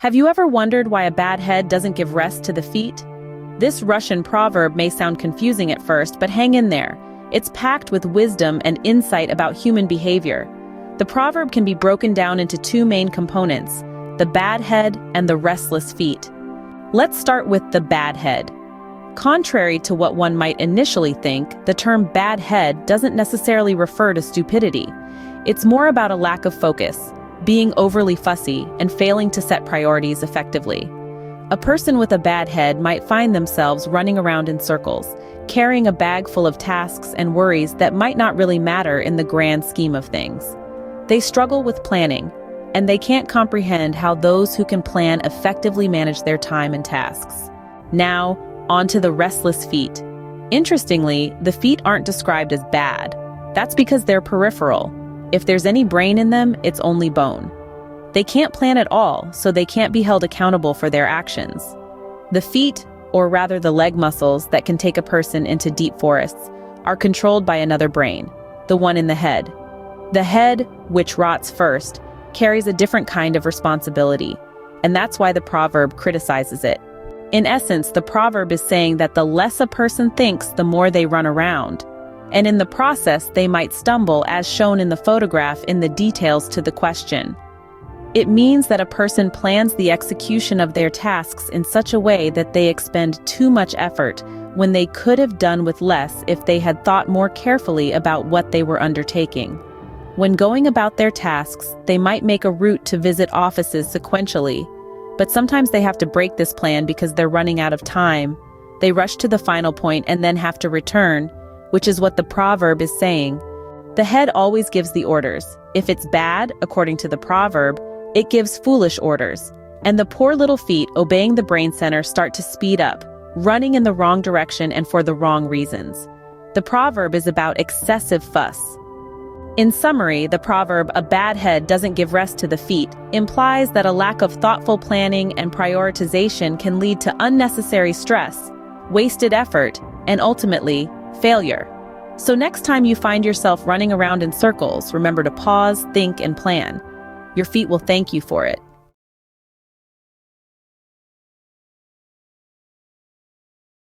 Have you ever wondered why a bad head doesn't give rest to the feet? This Russian proverb may sound confusing at first, but hang in there. It's packed with wisdom and insight about human behavior. The proverb can be broken down into two main components, the bad head and the restless feet. Let's start with the bad head. Contrary to what one might initially think, the term bad head doesn't necessarily refer to stupidity. It's more about a lack of focus, being overly fussy, and failing to set priorities effectively. A person with a bad head might find themselves running around in circles, carrying a bag full of tasks and worries that might not really matter in the grand scheme of things. They struggle with planning, and they can't comprehend how those who can plan effectively manage their time and tasks. Now, on to the restless feet. Interestingly, the feet aren't described as bad. That's because they're peripheral. If there's any brain in them, it's only bone. They can't plan at all, so they can't be held accountable for their actions. The feet, or rather the leg muscles that can take a person into deep forests, are controlled by another brain, the one in the head. The head, which rots first, carries a different kind of responsibility, and that's why the proverb criticizes it. In essence, the proverb is saying that the less a person thinks, the more they run around. And in the process, they might stumble, as shown in the photograph, in the details to the question. It means that a person plans the execution of their tasks in such a way that they expend too much effort when they could have done with less if they had thought more carefully about what they were undertaking. When going about their tasks, they might make a route to visit offices sequentially, but sometimes they have to break this plan because they're running out of time. They rush to the final point and then have to return, which is what the proverb is saying. The head always gives the orders. If it's bad, according to the proverb, it gives foolish orders. And the poor little feet, obeying the brain center, start to speed up, running in the wrong direction and for the wrong reasons. The proverb is about excessive fuss. In summary, the proverb, "a bad head doesn't give rest to the feet," implies that a lack of thoughtful planning and prioritization can lead to unnecessary stress, wasted effort, and ultimately, failure. So next time you find yourself running around in circles, remember to pause, think, and plan. Your feet will thank you for it.